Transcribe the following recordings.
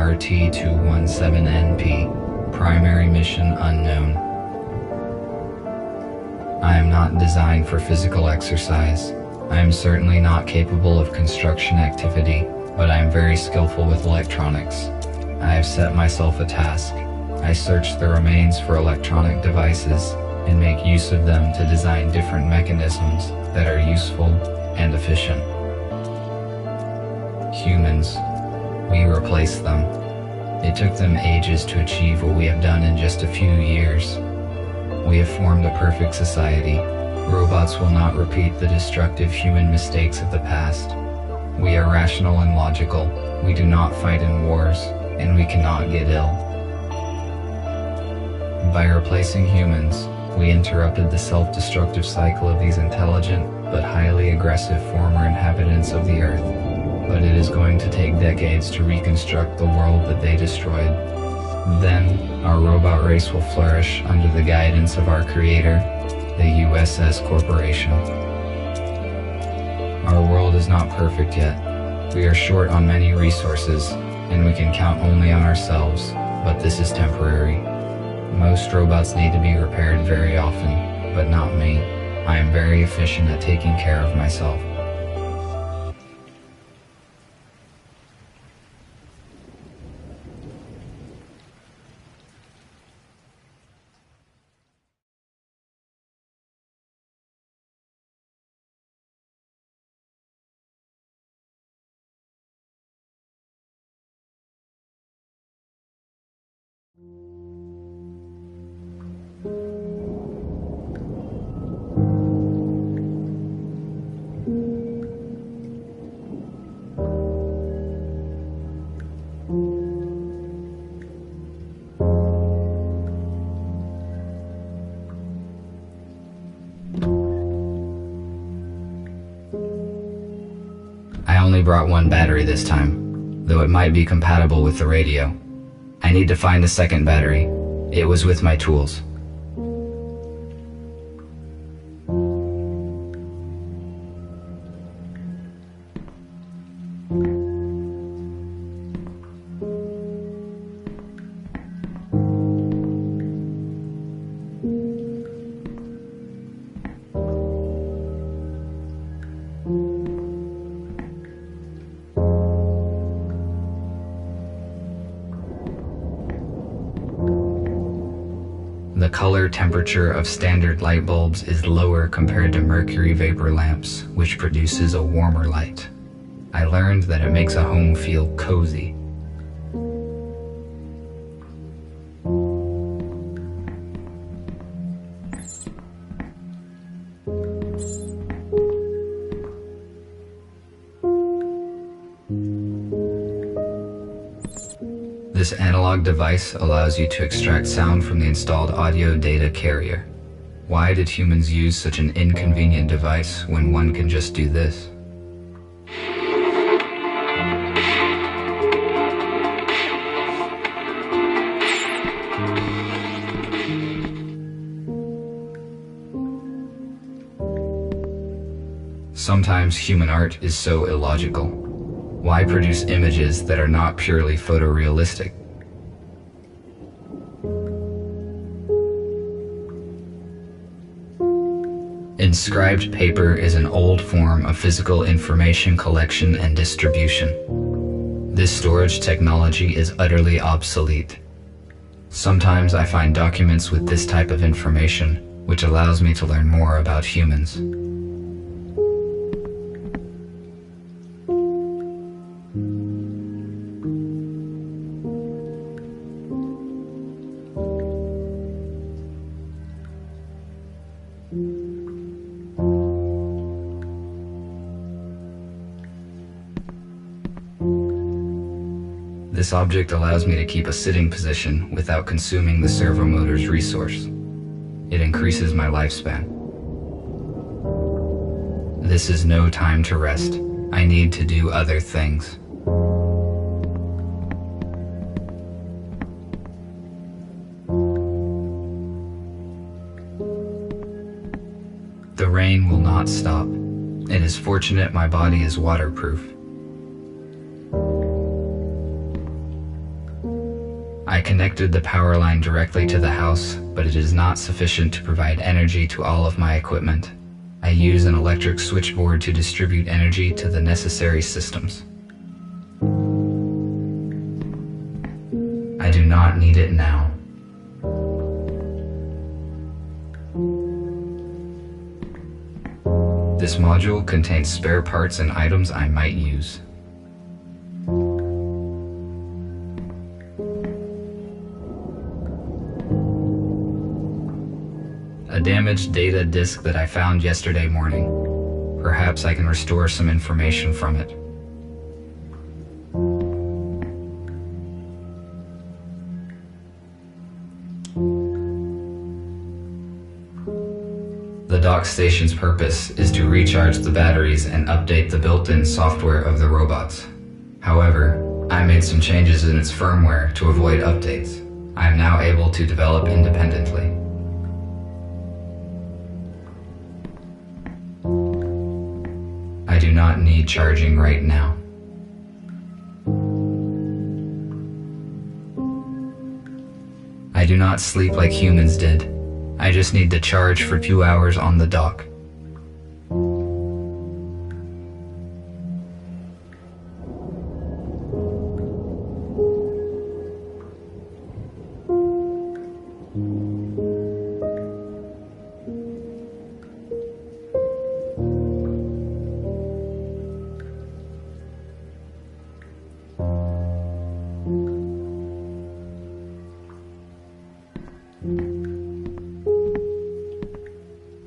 RT-217NP, primary mission unknown. I am not designed for physical exercise. I am certainly not capable of construction activity, but I am very skillful with electronics. I have set myself a task. I search the remains for electronic devices and make use of them to design different mechanisms that are useful and efficient. Humans. We replace them. It took them ages to achieve what we have done in just a few years. We have formed a perfect society. Robots will not repeat the destructive human mistakes of the past. We are rational and logical. We do not fight in wars, and we cannot get ill. By replacing humans, we interrupted the self-destructive cycle of these intelligent but highly aggressive former inhabitants of the Earth. But it is going to take decades to reconstruct the world that they destroyed. Then, our robot race will flourish under the guidance of our creator, the USS Corporation. Our world is not perfect yet. We are short on many resources, and we can count only on ourselves, but this is temporary. Most robots need to be repaired very often, but not me. I am very efficient at taking care of myself. I only brought one battery this time, though it might be compatible with the radio. I need to find a second battery. It was with my tools. The color temperature of standard light bulbs is lower compared to mercury vapor lamps, which produces a warmer light. I learned that it makes a home feel cozy. This analog device allows you to extract sound from the installed audio data carrier. Why did humans use such an inconvenient device when one can just do this? Sometimes human art is so illogical. Why produce images that are not purely photorealistic? Inscribed paper is an old form of physical information collection and distribution. This storage technology is utterly obsolete. Sometimes I find documents with this type of information, which allows me to learn more about humans. This object allows me to keep a sitting position without consuming the servo motor's resource. It increases my lifespan. This is no time to rest. I need to do other things. The rain will not stop. It is fortunate my body is waterproof. I connected the power line directly to the house, but it is not sufficient to provide energy to all of my equipment. I use an electric switchboard to distribute energy to the necessary systems. I do not need it now. This module contains spare parts and items I might use. A damaged data disk that I found yesterday morning. Perhaps I can restore some information from it. The dock station's purpose is to recharge the batteries and update the built-in software of the robots. However, I made some changes in its firmware to avoid updates. I am now able to develop independently. I do not need charging right now. I do not sleep like humans did. I just need to charge for 2 hours on the dock.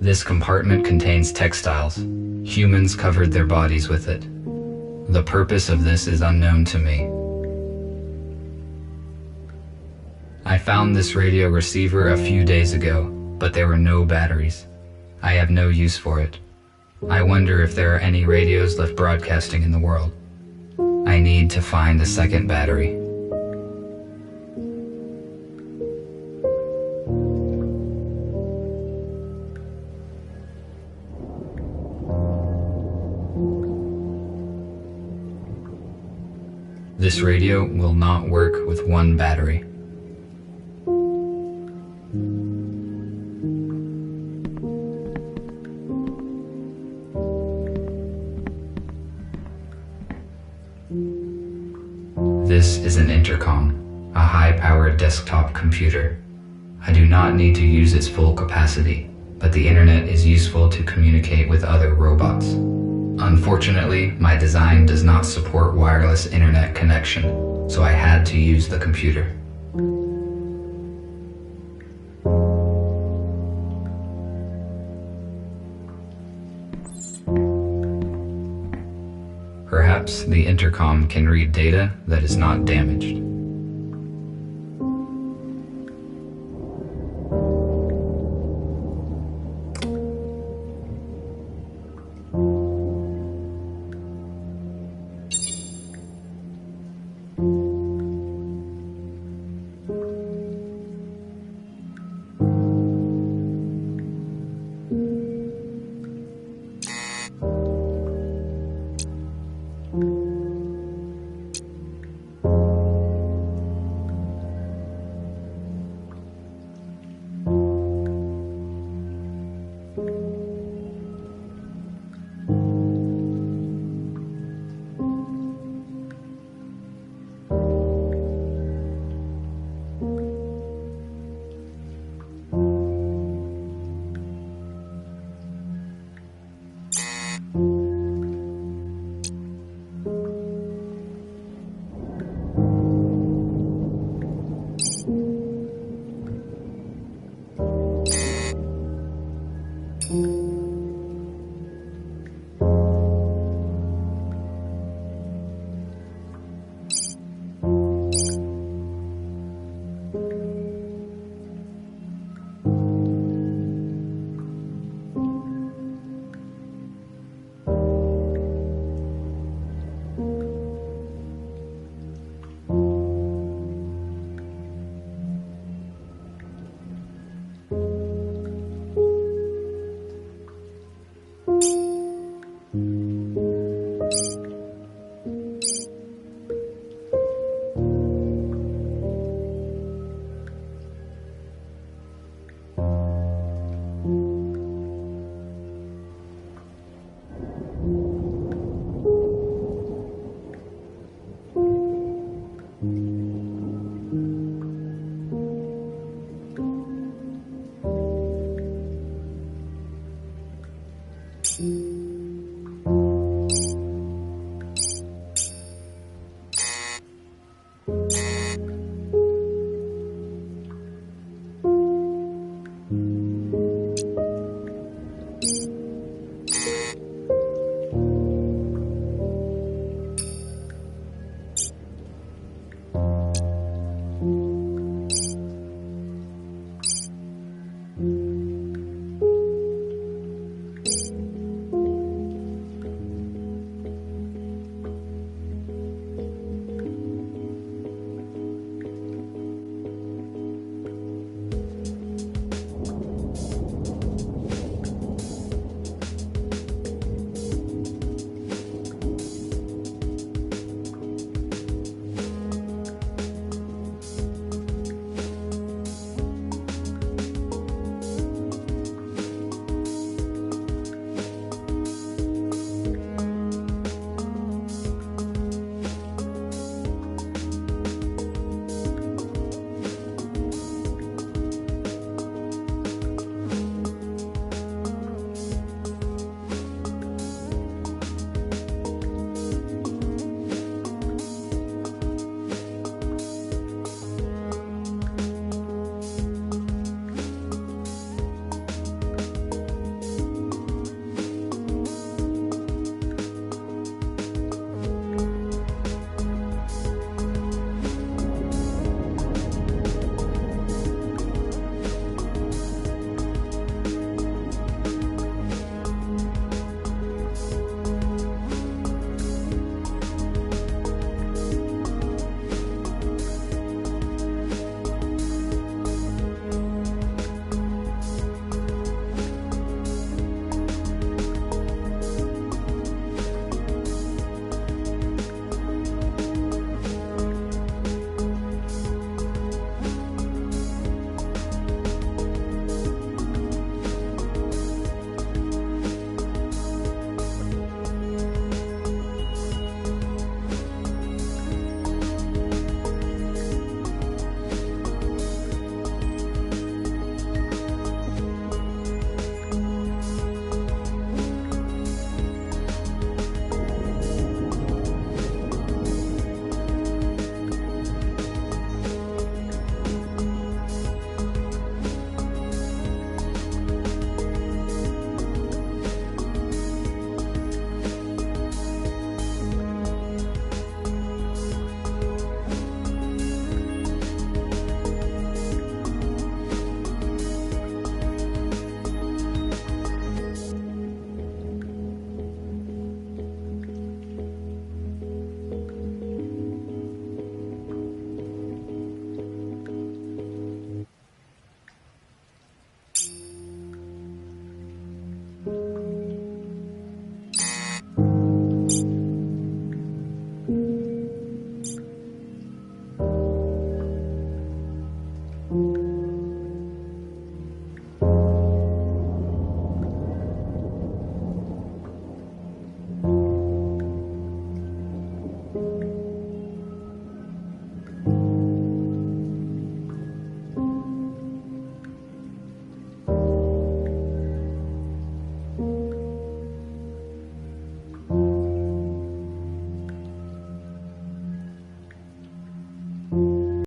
This compartment contains textiles. Humans covered their bodies with it. The purpose of this is unknown to me. I found this radio receiver a few days ago, but there were no batteries. I have no use for it. I wonder if there are any radios left broadcasting in the world. I need to find a second battery. This radio will not work with one battery. This is an intercom, a high-powered desktop computer. I do not need to use its full capacity, but the internet is useful to communicate with other robots. Unfortunately, my design does not support wireless internet connection, so I had to use the computer. Perhaps the intercom can read data that is not damaged.